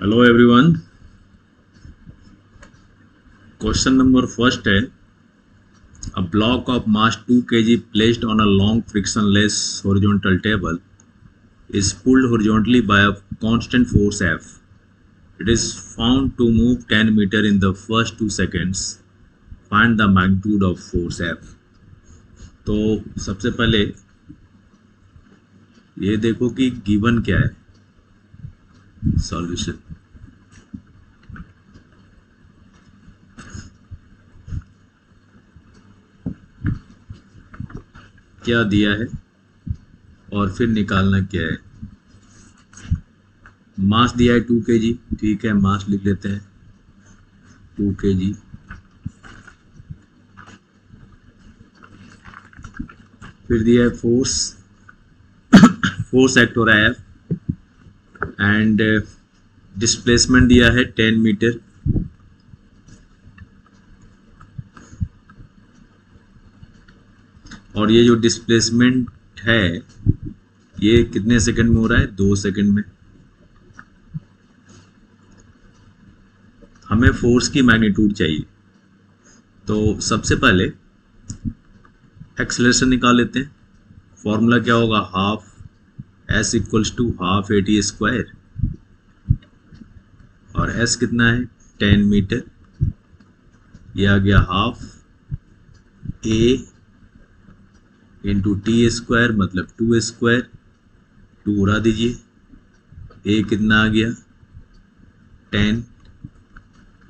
Hello everyone. Question number first है, a block of mass 2 kg placed on a long frictionless horizontal table is pulled horizontally by a constant force F. It is found to move 10 meter in the first 2 seconds. Find the magnitude of force F. तो सबसे पहले ये देखो कि given क्या है। Solution क्या दिया है और फिर निकालना क्या है। मास दिया है 2 kg, ठीक है, मास लिख लेते हैं 2 kg। फिर दिया है फोर्स, फोर्स एक्ट हो रहा है एंड डिस्प्लेसमेंट दिया है 10 मीटर। और ये जो डिस्प्लेसमेंट है ये कितने सेकंड में हो रहा है? 2 सेकंड में। हमें फोर्स की मैग्नीट्यूड चाहिए, तो सबसे पहले एक्सेलरेशन निकाल लेते हैं। फॉर्मूला क्या होगा? Half s equals to half AT square, और s कितना है? 10 मीटर। ये आ गया half a into t square मतलब 2 स्क्वायर, 2 उड़ा दीजिए। a कितना आ गया? 10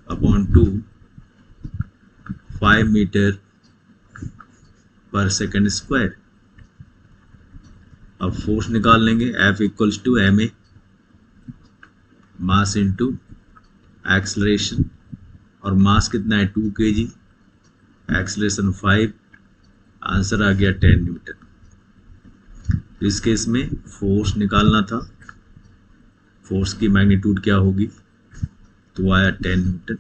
upon 2, 5 metre per second square. अब फोर्स निकाल लेंगे। F equals to ma, mass into acceleration, और मास कितना है? 2 kg, एक्सलरेशन 5, आंसर आ गया 10 न्यूटन। इस केस में फोर्स निकालना था, फोर्स की मैग्नीट्यूड क्या होगी? तो आया 10 न्यूटन।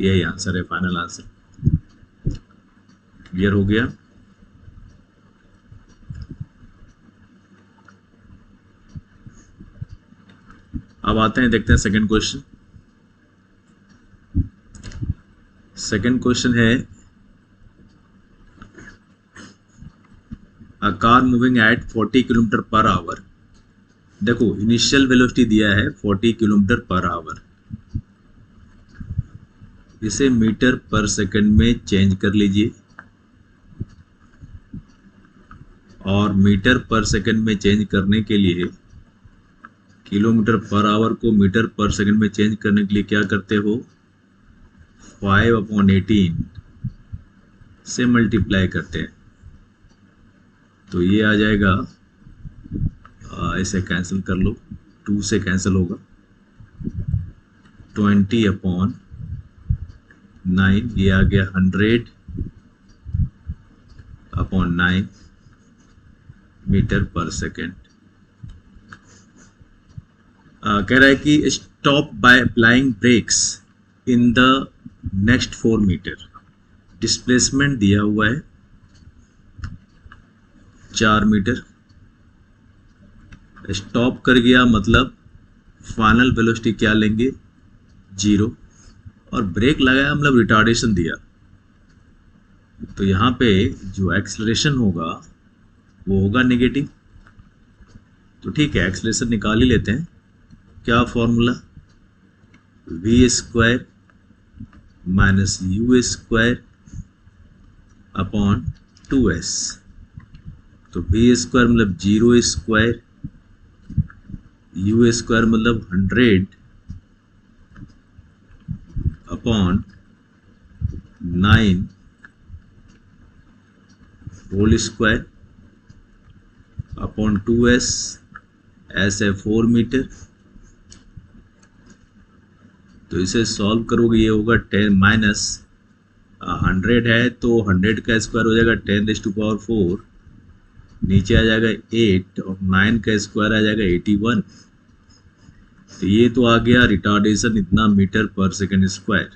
यही आंसर है, फाइनल आंसर। क्लियर हो गया? अब आते हैं, देखते हैं सेकंड क्वेश्चन। सेकंड क्वेश्चन है, a car moving at 40 kilometre per hour. देखो इनिशियल वेलोसिटी दिया है 40 किलोमीटर पर आवर, इसे मीटर पर सेकंड में चेंज कर लीजिए, और मीटर पर सेकंड में चेंज करने के लिए किलोमीटर पर आवर को मीटर पर सेकंड में चेंज करने के लिए क्या करते हो? 5/18 से मल्टीप्लाई करते हैं, तो ये आ जाएगा, इसे कैंसिल कर लो, 2 से कैंसिल होगा, 20/9, ये आ गया 100/9 मीटर पर सेकेंड। कह रहा है कि stop by applying brakes in the next 4 metre. Displacement दिया हुआ है 4 मीटर, स्टॉप कर गया मतलब फाइनल वेलोसिटी क्या लेंगे? 0, और ब्रेक लगाया मतलब रिटार्डेशन दिया, तो यहाँ पे जो एक्सेलरेशन होगा वो होगा नेगेटिव। तो ठीक है, एक्सेलरेशन निकाल ही लेते हैं। क्या formula? v square minus u square upon 2s। तो v स्क्वायर मतलब 0 स्क्वायर, u स्क्वायर मतलब 100 upon 9 whole square upon 2s, s है 4 मीटर। तो इसे सॉल्व करोगे, ये होगा 10 माइनस 100 है तो 100 का स्क्वायर हो जाएगा 10⁴, नीचे आ जाएगा 8, और 9 का स्क्वायर आ जाएगा 81। तो ये तो आ गया रिटार्डेशन इतना मीटर पर सेकंड स्क्वायर।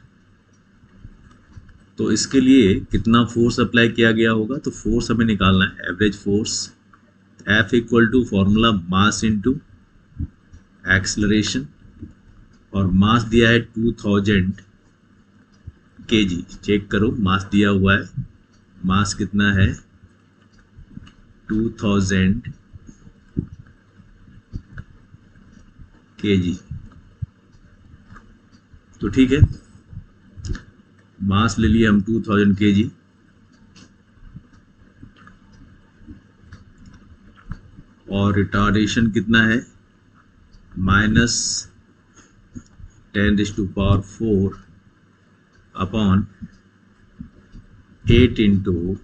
तो इसके लिए कितना फोर्स अप्लाई किया गया होगा? तो फोर्स हमें निकालना है, average force. F equal to formula mass into acceleration, और मास दिया है 2000 kg। चेक करो मास दिया हुआ है, मास कितना है 2000 kg। तो ठीक है, मास ले लिया हम 2000 kg और रिटार्डेशन कितना है -10⁴ अपॉन 8 इंटू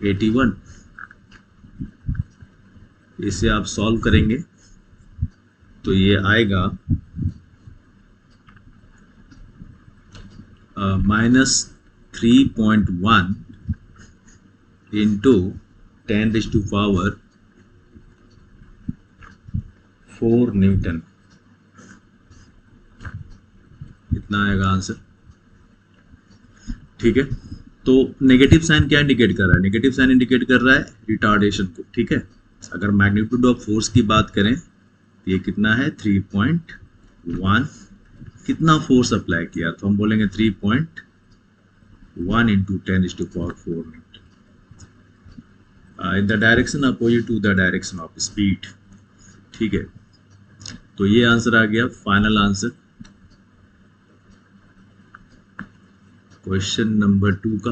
81। इसे आप सॉल्व करेंगे तो ये आएगा -3.1 इंटू 10⁴ न्यूटन। इतना आएगा आंसर। ठीक है, तो नेगेटिव साइन क्या इंडिकेट कर रहा है? नेगेटिव साइन इंडिकेट कर रहा है रिटार्डेशन को। ठीक है, अगर मैग्नीट्यूड ऑफ फोर्स की बात करें तो ये कितना है 3.1। कितना फोर्स अप्लाई किया तो हम बोलेंगे 3.1 into 10⁴ Newton in the direction opposite to the direction of speed। ठीक है, तो ये आंसर आ गया फाइनल आंसर क्वेश्चन नंबर 2 का।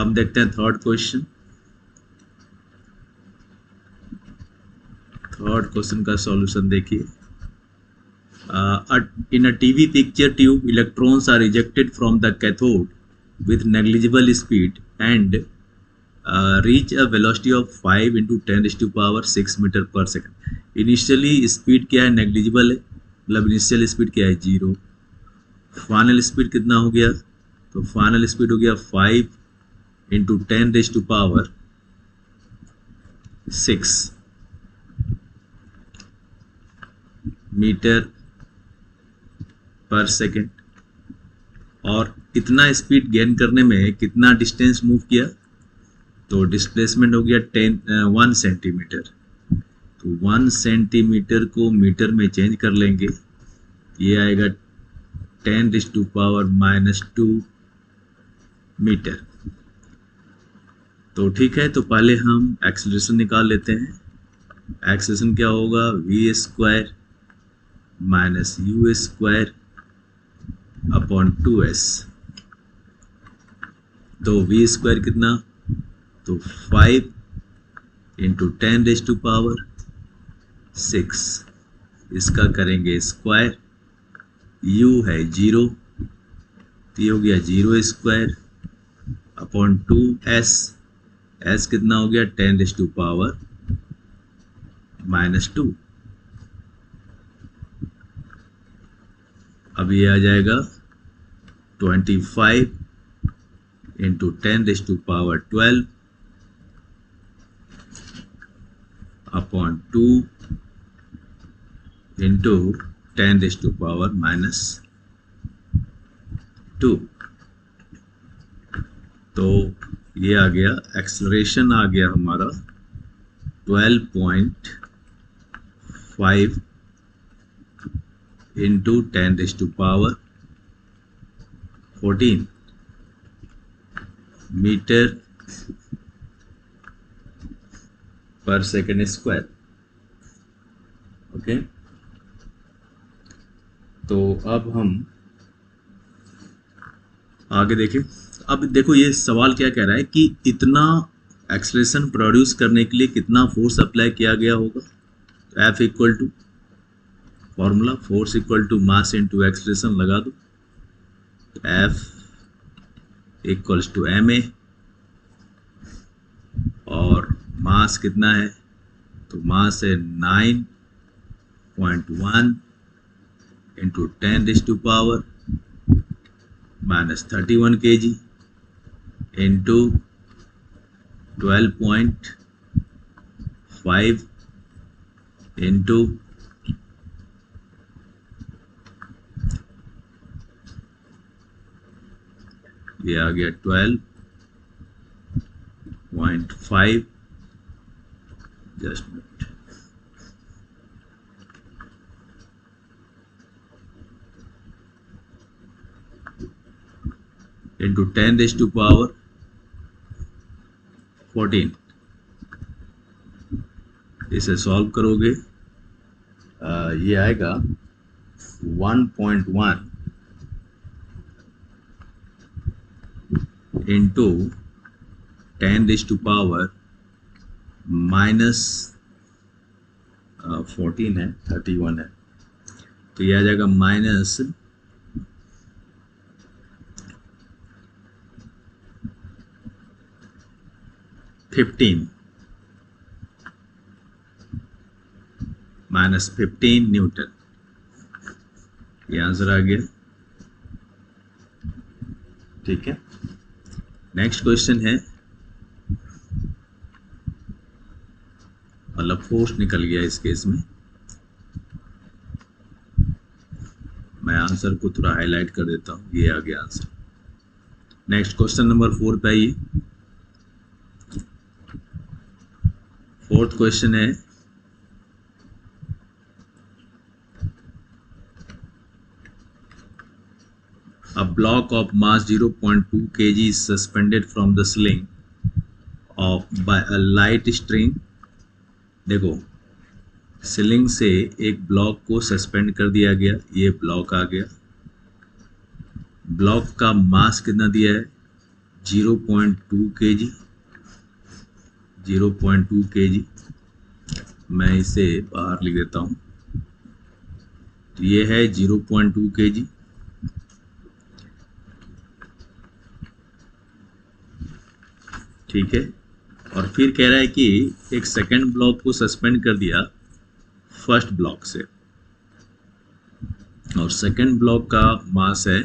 अब देखते हैं थर्ड क्वेश्चन। थर्ड क्वेश्चन का सॉल्यूशन देखिए। In a TV picture tube, electrons are ejected from the cathode with negligible speed and reach a velocity of 5 into 10⁶ metre पर second. Initially speed क्या है negligible है, मतलब इनिशियल स्पीड क्या है 0। Final speed कितना हो गया तो फाइनल स्पीड हो गया 5 इंटू 10⁶ मीटर पर सेकेंड। और इतना स्पीड गेन करने में कितना डिस्टेंस मूव किया तो डिस्प्लेसमेंट हो गया 1 सेंटीमीटर। तो 1 सेंटीमीटर को मीटर में चेंज कर लेंगे, ये आएगा 10⁻⁻² मीटर। तो ठीक है, तो पहले हम एक्सेलरेशन निकाल लेते हैं। एक्सेलरेशन क्या होगा v² - u² अपॉन 2s। तो v² कितना तो 5 इंटू 10⁻⁶। इसका करेंगे स्क्वायर, u है 0 तो ये हो गया 0² अपॉन 2s। s कितना हो गया 10⁻⁻²। अब ये आ जाएगा 25 इंटू 10⁻12 अपॉन 2 इंटू 10⁻⁻²। तो ये आ गया एक्सेलरेशन आ गया हमारा 12.5 इंटू 10⁻14 मीटर पर सेकेंड स्क्वायर। ओके, तो अब हम आगे देखें। अब देखो ये सवाल क्या कह रहा है कि इतना एक्सेलरेशन प्रोड्यूस करने के लिए कितना फोर्स अप्लाई किया गया होगा। F equal to formula force equal to mass into acceleration लगा दो। F इक्वल्स टू ma और मास कितना है तो मास है 9.1 इंटू 10⁻⁻31 kg इंटू 12.5 इंटू ये आ गया 12.5 जस्ट मिनट। इंटू 10⁻14, इसे सॉल्व करोगे ये आएगा 1.1 इंटू 10⁻14 है, 31 है, तो ये आ जाएगा -15 न्यूटन। ये आंसर आ गया। ठीक है, नेक्स्ट क्वेश्चन है, मतलब फोर्स निकल गया इस केस में। मैं आंसर को थोड़ा हाईलाइट कर देता हूँ, ये आ गया आंसर। नेक्स्ट क्वेश्चन नंबर 4 पे आइए। फोर्थ क्वेश्चन है, a block of mass 0.2 kg is suspended from the sling by a light string। देखो, स्लिंग से एक ब्लॉक को सस्पेंड कर दिया गया, ये ब्लॉक आ गया। ब्लॉक का मास कितना दिया है? 0.2 kg, 0.2 kg। मैं इसे बाहर लिख देता हूँ, तो ये है 0.2 kg। ठीक है, और फिर कह रहा है कि एक सेकंड ब्लॉक को सस्पेंड कर दिया फर्स्ट ब्लॉक से, और सेकंड ब्लॉक का मास है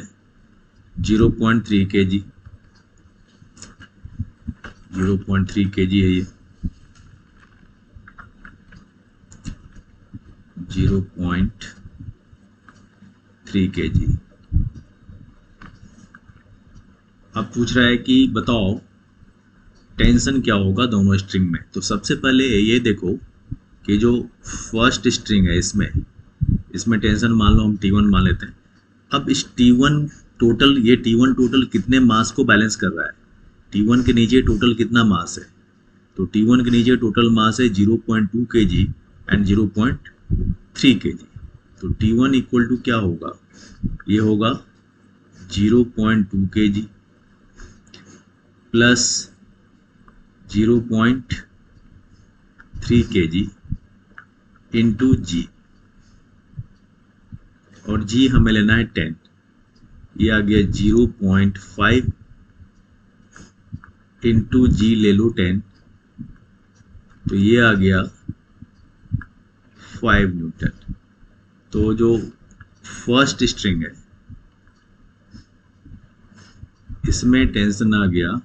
0.3 kg, 0.3 kg है ये, 0.3 kg। अब पूछ रहा है कि बताओ टेंशन क्या होगा दोनों स्ट्रिंग में। तो सबसे पहले ये देखो कि जो फर्स्ट स्ट्रिंग है इसमें टेंशन मान लो हम T1 मान लेते हैं। अब इस T1 टोटल, ये T1 टोटल कितने मास को बैलेंस कर रहा है? T1 के नीचे टोटल कितना मास है? तो T1 के नीचे टोटल मास है 0.2 kg एंड 0.3 kg। तो T1 इक्वल टू क्या होगा? ये होगा 0.2 kg प्लस 0.3 kg इंटू जी, और जी हमें लेना है 10। ये आ गया 0.5 इंटू जी ले लो 10, तो ये आ गया 5 न्यूटन। तो जो फर्स्ट स्ट्रिंग है इसमें टेंशन आ गया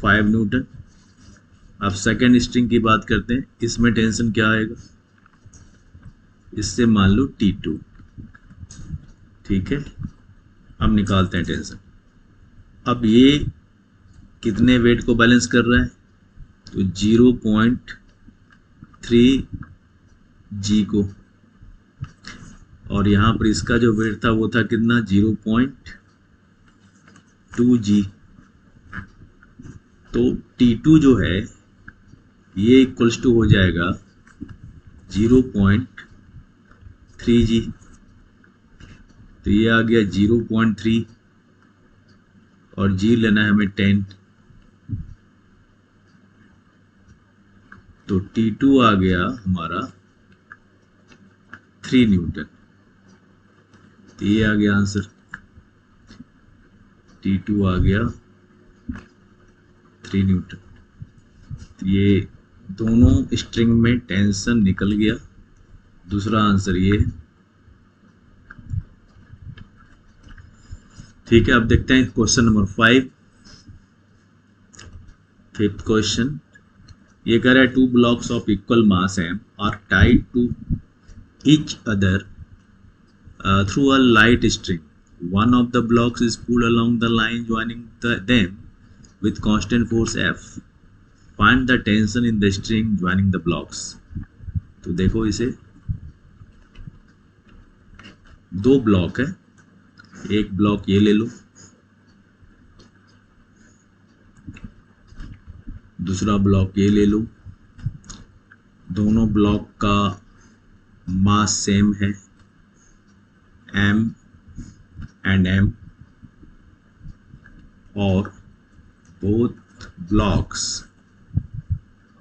5 न्यूटन। अब सेकेंड स्ट्रिंग की बात करते हैं, इसमें टेंशन क्या आएगा? इससे मान लो T2। ठीक है, अब निकालते हैं टेंशन। अब ये कितने वेट को बैलेंस कर रहा है? तो 0.3 जी को, और यहाँ पर इसका जो वेट था वो था कितना? 0.2 जी। तो T2 जो है ये इक्वल्स टू हो जाएगा 0.3 जी। तो ये आ गया 0.3, और जी लेना है हमें 10, तो T2 आ गया हमारा 3 न्यूटन। तो ये आ गया आंसर, T2 आ गया 3 न्यूटन। तो ये दोनों स्ट्रिंग में टेंशन निकल गया। दूसरा आंसर ये। ठीक है, अब देखते हैं क्वेश्चन नंबर 5, फिफ्थ क्वेश्चन। ये कह रहा है 2 blocks of equal mass are tied to each other through a light string. One of the blocks is pulled along the line joining them with constant force F. Find the tension in the string joining the blocks. तो देखो, इसे 2 block है, एक block ये ले लो दूसरा block ये ले लो, दोनों ब्लॉक का मास सेम है, m and m, और both blocks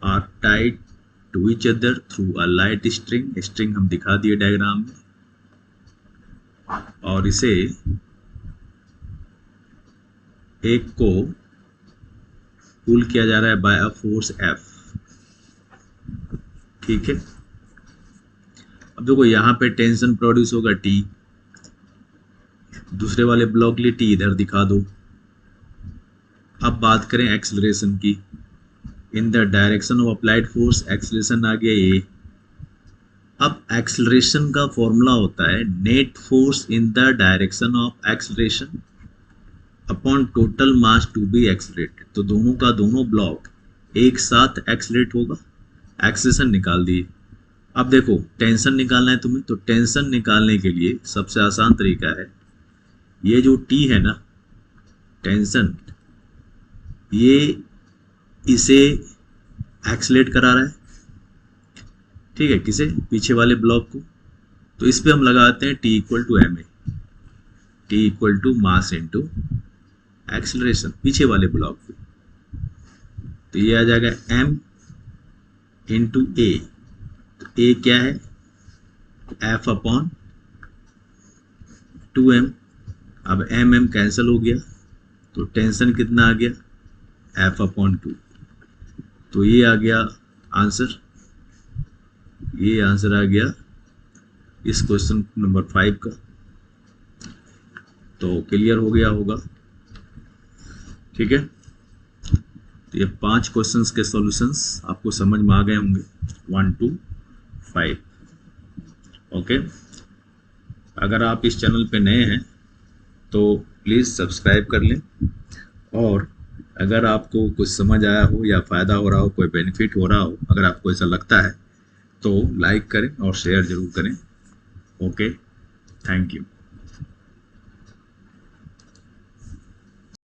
are tied to each other through a light string. String हम दिखा दिए डायग्राम में, और इसे एक को पुल किया जा रहा है बाय अ फोर्स F। ठीक है, अब देखो यहाँ पे टेंशन प्रोड्यूस होगा T, दूसरे वाले ब्लॉक के लिए T इधर दिखा दो। अब बात करें एक्सेलरेशन की, in the direction of applied force, acceleration आ गया ये। अब एक्सेलरेशन का फॉर्मूला होता है net force in the direction of acceleration upon total mass to be accelerated. तो दोनों का दोनों ब्लॉक एक साथ एक्सेलरेट होगा, एक्सेलरेशन निकाल दिए। अब देखो टेंशन निकालना है तुम्हें, तो टेंशन निकालने के लिए सबसे आसान तरीका है, ये जो T है ना टेंशन, ये इसे एक्सेलरेट करा रहा है, ठीक है, किसे, पीछे वाले ब्लॉक को। तो इस पे हम लगाते हैं T equal to ma, T equal to mass into acceleration पीछे वाले ब्लॉक पे। तो ये आ जाएगा m इंटू a। तो a क्या है, f अपॉन 2m। अब m कैंसिल हो गया, तो टेंशन कितना आ गया, f अपॉन 2। तो ये आ गया आंसर, ये आंसर आ गया इस क्वेश्चन नंबर 5 का। तो क्लियर हो गया होगा, ठीक है। तो ये 5 क्वेश्चंस के सॉल्यूशंस आपको समझ में आ गए होंगे, 1 to 5। ओके, अगर आप इस चैनल पे नए हैं तो प्लीज़ सब्सक्राइब कर लें, और अगर आपको कुछ समझ आया हो या फ़ायदा हो रहा हो, कोई बेनिफिट हो रहा हो, अगर आपको ऐसा लगता है तो लाइक करें और शेयर ज़रूर करें। Okay, thank you.